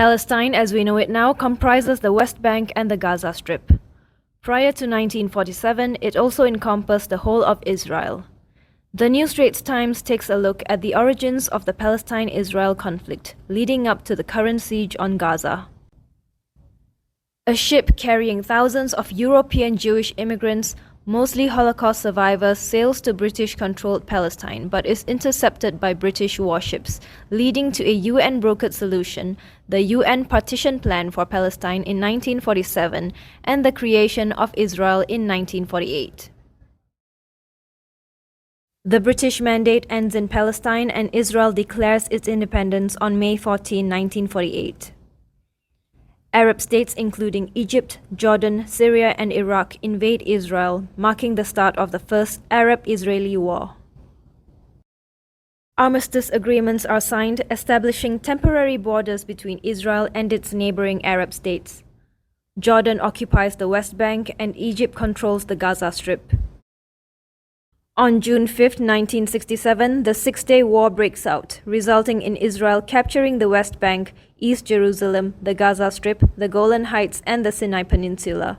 Palestine, as we know it now, comprises the West Bank and the Gaza Strip. Prior to 1947, it also encompassed the whole of Israel. The new Straits Times takes a look at the origins of the Palestine-Israel conflict, leading up to the current siege on Gaza. A ship carrying thousands of European Jewish immigrants, mostly Holocaust survivors, sails to British-controlled Palestine but is intercepted by British warships, leading to a UN-brokered solution, the UN Partition Plan for Palestine in 1947 and the creation of Israel in 1948. The British Mandate ends in Palestine and Israel declares its independence on May 14, 1948. Arab states including Egypt, Jordan, Syria and Iraq invade Israel, marking the start of the First Arab-Israeli War. Armistice agreements are signed, establishing temporary borders between Israel and its neighboring Arab states. Jordan occupies the West Bank and Egypt controls the Gaza Strip. On June 5, 1967, the Six-Day War breaks out, resulting in Israel capturing the West Bank, East Jerusalem, the Gaza Strip, the Golan Heights, and the Sinai Peninsula.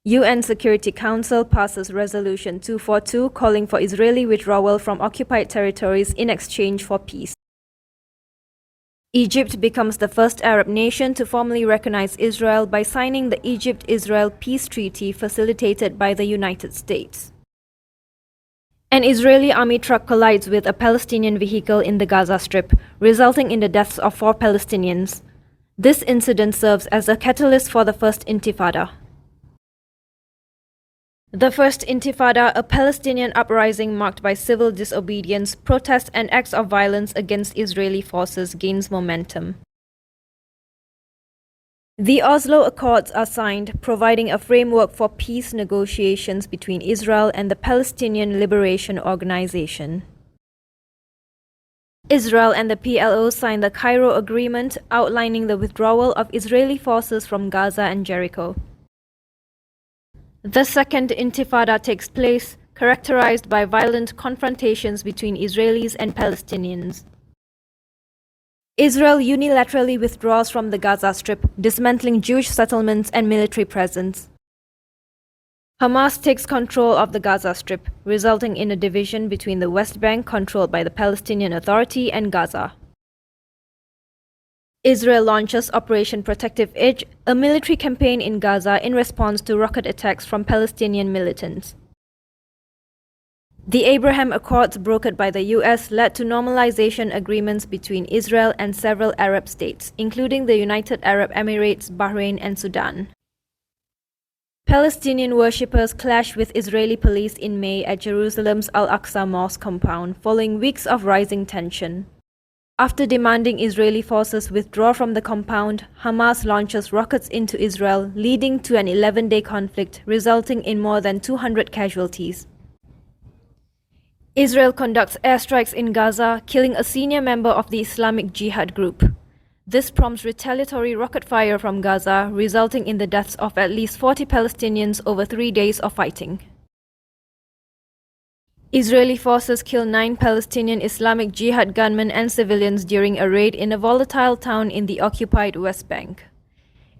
UN Security Council passes Resolution 242 calling for Israeli withdrawal from occupied territories in exchange for peace. Egypt becomes the first Arab nation to formally recognize Israel by signing the Egypt-Israel Peace Treaty facilitated by the United States. An Israeli army truck collides with a Palestinian vehicle in the Gaza Strip, resulting in the deaths of 4 Palestinians. This incident serves as a catalyst for the First Intifada. The First Intifada, a Palestinian uprising marked by civil disobedience, protest and acts of violence against Israeli forces, gains momentum. The Oslo Accords are signed, providing a framework for peace negotiations between Israel and the Palestinian Liberation Organization. Israel and the PLO signed the Cairo Agreement, outlining the withdrawal of Israeli forces from Gaza and Jericho. The Second Intifada takes place, characterized by violent confrontations between Israelis and Palestinians. Israel unilaterally withdraws from the Gaza Strip, dismantling Jewish settlements and military presence. Hamas takes control of the Gaza Strip, resulting in a division between the West Bank, controlled by the Palestinian Authority, and Gaza. Israel launches Operation Protective Edge, a military campaign in Gaza in response to rocket attacks from Palestinian militants. The Abraham Accords brokered by the US led to normalization agreements between Israel and several Arab states, including the United Arab Emirates, Bahrain, and Sudan. Palestinian worshippers clashed with Israeli police in May at Jerusalem's Al-Aqsa Mosque compound, following weeks of rising tension. After demanding Israeli forces withdraw from the compound, Hamas launches rockets into Israel, leading to an 11-day conflict, resulting in more than 200 casualties. Israel conducts airstrikes in Gaza, killing a senior member of the Islamic Jihad group. This prompts retaliatory rocket fire from Gaza, resulting in the deaths of at least 40 Palestinians over 3 days of fighting. Israeli forces kill 9 Palestinian Islamic Jihad gunmen and civilians during a raid in a volatile town in the occupied West Bank.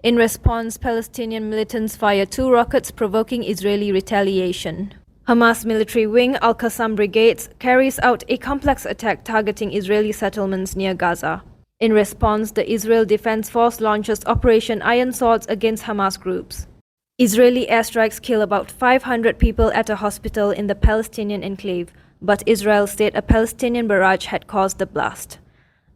In response, Palestinian militants fire 2 rockets, provoking Israeli retaliation. Hamas military wing Al-Qassam Brigades carries out a complex attack targeting Israeli settlements near Gaza. In response, the Israel Defense Force launches Operation Iron Swords against Hamas groups. Israeli airstrikes kill about 500 people at a hospital in the Palestinian enclave, but Israel said a Palestinian barrage had caused the blast.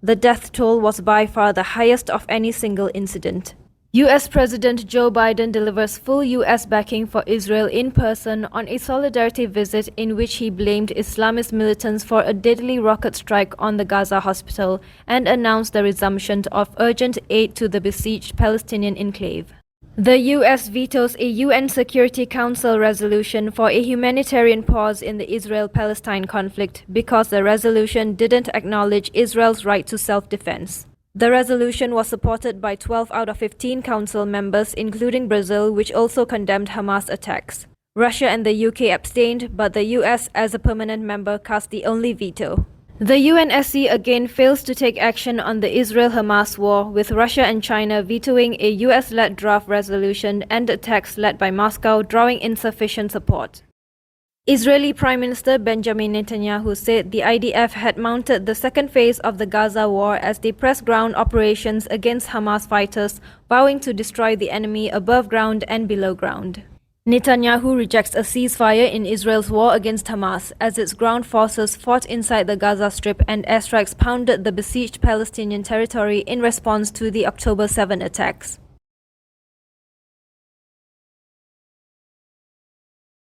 The death toll was by far the highest of any single incident. US President Joe Biden delivers full US backing for Israel in person on a solidarity visit in which he blamed Islamist militants for a deadly rocket strike on the Gaza hospital and announced the resumption of urgent aid to the besieged Palestinian enclave. The US vetoes a UN Security Council resolution for a humanitarian pause in the Israel-Palestine conflict because the resolution didn't acknowledge Israel's right to self-defense. The resolution was supported by 12 out of 15 council members, including Brazil, which also condemned Hamas attacks. Russia and the UK abstained, but the US, as a permanent member, cast the only veto. The UNSC again fails to take action on the Israel-Hamas war, with Russia and China vetoing a US-led draft resolution and attacks led by Moscow drawing insufficient support. Israeli Prime Minister Benjamin Netanyahu said the IDF had mounted the second phase of the Gaza war as they pressed ground operations against Hamas fighters, vowing to destroy the enemy above ground and below ground. Netanyahu rejects a ceasefire in Israel's war against Hamas as its ground forces fought inside the Gaza Strip and airstrikes pounded the besieged Palestinian territory in response to the October 7 attacks.